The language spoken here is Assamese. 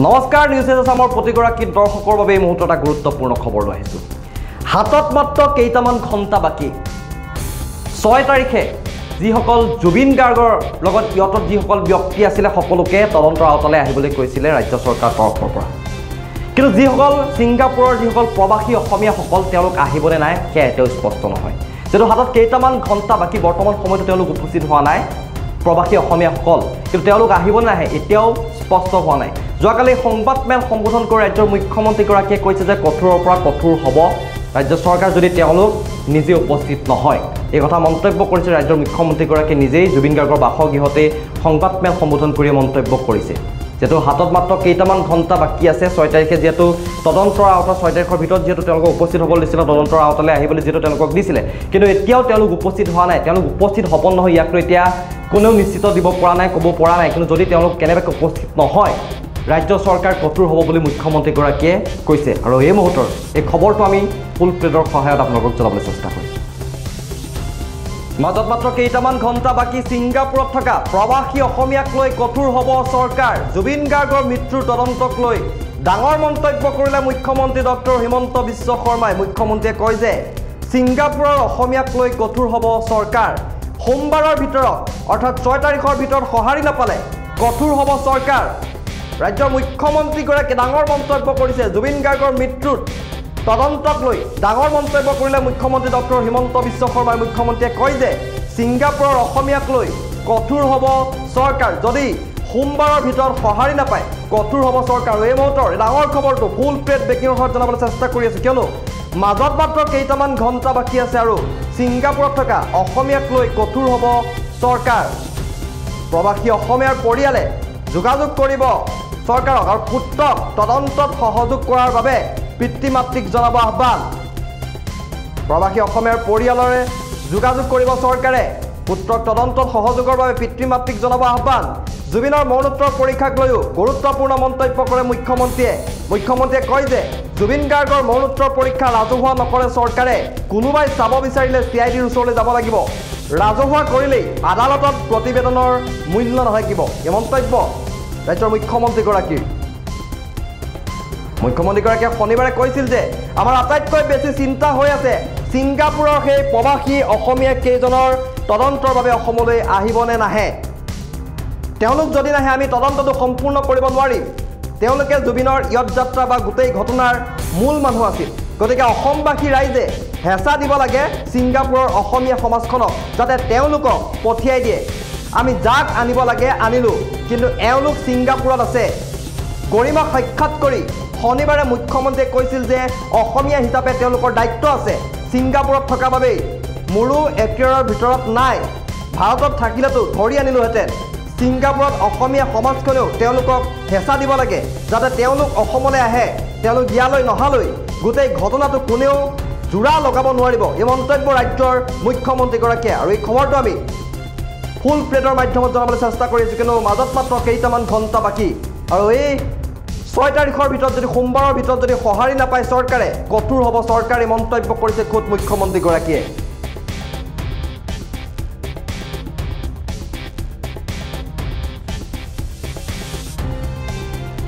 নমস্কাৰ নিউজ আছামৰ প্ৰতিগৰাকী দৰ্শকৰ বাবে এই মুহূৰ্তত এটা গুৰুত্বপূৰ্ণ খবৰ লৈ আহিছোঁ। হাতত মাত্ৰ কেইটামান ঘণ্টা বাকী 6 তাৰিখে যিসকল জুবিন গাৰ্গৰ লগত ইয়তত যিসকল ব্যক্তি আছিলে সকলোকে তদন্তৰ আওতালৈ আহিবলৈ কৈছিলে ৰাজ্য চৰকাৰৰ তৰফৰ পৰা। কিন্তু যিসকল ছিংগাপুৰৰ যিসকল প্ৰবাসী অসমীয়াসকল তেওঁলোক আহিবনে নাই সেয়া এতিয়াও স্পষ্ট নহয়। যিহেতু হাতত কেইটামান ঘণ্টা বাকী বৰ্তমান সময়তো তেওঁলোক উপস্থিত হোৱা নাই প্ৰবাসী অসমীয়াসকল, কিন্তু তেওঁলোক আহিবনে নাহে এতিয়াও স্পষ্ট হোৱা নাই। যোৱাকালি সংবাদমেল সম্বোধন কৰি ৰাজ্যৰ মুখ্যমন্ত্ৰীগৰাকীয়ে কৈছে যে কঠোৰৰ পৰা কঠোৰ হ'ব ৰাজ্য চৰকাৰ যদি তেওঁলোক নিজে উপস্থিত নহয়। এই কথা মন্তব্য কৰিছে ৰাজ্যৰ মুখ্যমন্ত্ৰীগৰাকীয়ে নিজেই জুবিন গাৰ্গৰ বাসগৃহতে সংবাদমেল সম্বোধন কৰি মন্তব্য কৰিছে। যেহেতু হাতত মাত্ৰ কেইটামান ঘণ্টা বাকী আছে 6 তাৰিখে যিহেতু তদন্তৰ আওতা 6 তাৰিখৰ ভিতৰত যিহেতু তেওঁলোকক উপস্থিত হ'ব দিছিলে, তদন্তৰ আওতালৈ আহিবলৈ যিহেতু তেওঁলোকক দিছিলে, কিন্তু এতিয়াও তেওঁলোক উপস্থিত হোৱা নাই। তেওঁলোক উপস্থিত হ'ব নহয় ইয়াক লৈ এতিয়া কোনেও নিশ্চিত দিব পৰা নাই, ক'ব পৰা নাই। কিন্তু যদি তেওঁলোক কেনেবাকৈ উপস্থিত নহয় ৰাজ্য চৰকাৰ কঠোৰ হ'ব বুলি মুখ্যমন্ত্ৰীগৰাকীয়ে কৈছে। আৰু এই মুহূৰ্তৰ এই খবৰটো আমি ফুল প্লেটৰ সহায়ত আপোনালোকক জনাবলৈ চেষ্টা কৰিছোঁ। মাজত মাত্ৰ কেইটামান ঘণ্টা বাকী ছিংগাপুৰত থকা প্ৰবাসী অসমীয়াক লৈ কঠোৰ হ'ব চৰকাৰ। জুবিন গাৰ্গৰ মৃত্যুৰ তদন্তক লৈ ডাঙৰ মন্তব্য কৰিলে মুখ্যমন্ত্ৰী ডক্টৰ হিমন্ত বিশ্ব শৰ্মাই। মুখ্যমন্ত্ৰীয়ে কয় যে ছিংগাপুৰৰ অসমীয়াক লৈ কঠোৰ হ'ব চৰকাৰ। সোমবাৰৰ ভিতৰত অৰ্থাৎ 6 তাৰিখৰ ভিতৰত সঁহাৰি নাপালে কঠোৰ হ'ব চৰকাৰ। ৰাজ্যৰ মুখ্যমন্ত্ৰীগৰাকীয়ে ডাঙৰ মন্তব্য কৰিছে জুবিন গাৰ্গৰ মৃত্যুত তদন্তক লৈ ডাঙৰ মন্তব্য কৰিলে মুখ্যমন্ত্ৰী ডক্টৰ হিমন্ত বিশ্ব শৰ্মাই। মুখ্যমন্ত্ৰীয়ে কয় যে ছিংগাপুৰৰ অসমীয়াক লৈ কঠোৰ হ'ব চৰকাৰ। যদি সোমবাৰৰ ভিতৰত সঁহাৰি নাপায় কঠোৰ হ'ব চৰকাৰ। এই মুহূৰ্তৰ ডাঙৰ খবৰটো ফুল প্লেট ব্ৰেকিঙৰ সহায়ত জনাবলৈ চেষ্টা কৰি আছোঁ, কিয়নো মাজত মাত্ৰ কেইটামান ঘণ্টা বাকী আছে আৰু ছিংগাপুৰত থকা অসমীয়াক লৈ কঠোৰ হ'ব চৰকাৰ। প্ৰবাসী অসমীয়াৰ পৰিয়ালে যোগাযোগ কৰিব চৰকাৰক আৰু পুত্ৰক তদন্তত সহযোগ কৰাৰ বাবে পিতৃ মাতৃক জনাব আহ্বান। প্ৰবাসী অসমীয়াৰ পৰিয়ালৰে যোগাযোগ কৰিব চৰকাৰে, পুত্ৰক তদন্তত সহযোগৰ বাবে পিতৃ মাতৃক জনাব আহ্বান। জুবিনৰ মৰণোত্তৰ পৰীক্ষাক লৈও গুৰুত্বপূৰ্ণ মন্তব্য কৰে মুখ্যমন্ত্ৰীয়ে। মুখ্যমন্ত্ৰীয়ে কয় যে জুবিন গাৰ্গৰ মৰণোত্তৰ পৰীক্ষা ৰাজহুৱা নকৰে চৰকাৰে। কোনোবাই চাব বিচাৰিলে CIDৰ ওচৰলৈ যাব লাগিব। ৰাজহুৱা কৰিলেই আদালতত প্ৰতিবেদনৰ মূল্য নাথাকিব। এই মন্তব্য ৰাজ্যৰ মুখ্যমন্ত্ৰীগৰাকীৰ। মুখ্যমন্ত্ৰীগৰাকীয়ে শনিবাৰে কৈছিল যে আমাৰ আটাইতকৈ বেছি চিন্তা হৈ আছে ছিংগাপুৰৰ সেই প্ৰবাসী অসমীয়া কেইজনৰ তদন্তৰ বাবে অসমলৈ আহিবনে নাহে। তেওঁলোক যদি নাহে আমি তদন্তটো সম্পূৰ্ণ কৰিব নোৱাৰিম। তেওঁলোকে জুবিনৰ ইয়ত যাত্ৰা বা গোটেই ঘটনাৰ মূল মানুহ আছিল। গতিকে অসমবাসী ৰাইজে হেঁচা দিব লাগে ছিংগাপুৰৰ অসমীয়া সমাজখনক যাতে তেওঁলোকক পঠিয়াই দিয়ে। আমি যাক আনিব লাগে আনিলোঁ, কিন্তু এওঁলোক ছিংগাপুৰত আছে। গৰিমাক সাক্ষাৎ কৰি শনিবাৰে মুখ্যমন্ত্ৰীয়ে কৈছিল যে অসমীয়া হিচাপে তেওঁলোকৰ দায়িত্ব আছে। ছিংগাপুৰত থকা বাবেই মোৰো একেৰাৰ ভিতৰত নাই, ভাৰতত থাকিলেতো ধৰি আনিলোহেঁতেন। ছিংগাপুৰত অসমীয়া সমাজখনেও তেওঁলোকক হেঁচা দিব লাগে যাতে তেওঁলোক অসমলৈ আহে। তেওঁলোক ইয়ালৈ নহালৈ গোটেই ঘটনাটো কোনেও জোৰা লগাব নোৱাৰিব। এই মন্তব্য ৰাজ্যৰ মুখ্যমন্ত্ৰীগৰাকীয়ে। আৰু এই খবৰটো আমি ফুল প্লেটৰ মাধ্যমত জনাবলৈ চেষ্টা কৰি আছোঁ, কিন্তু মাজত মাত্ৰ কেইটামান ঘণ্টা বাকী। আৰু এই 6 তাৰিখৰ ভিতৰত যদি সোমবাৰৰ ভিতৰত যদি সঁহাৰি নাপায় চৰকাৰে কঠোৰ হ'ব চৰকাৰে মন্তব্য কৰিছে খোদ মুখ্যমন্ত্ৰীগৰাকীয়ে।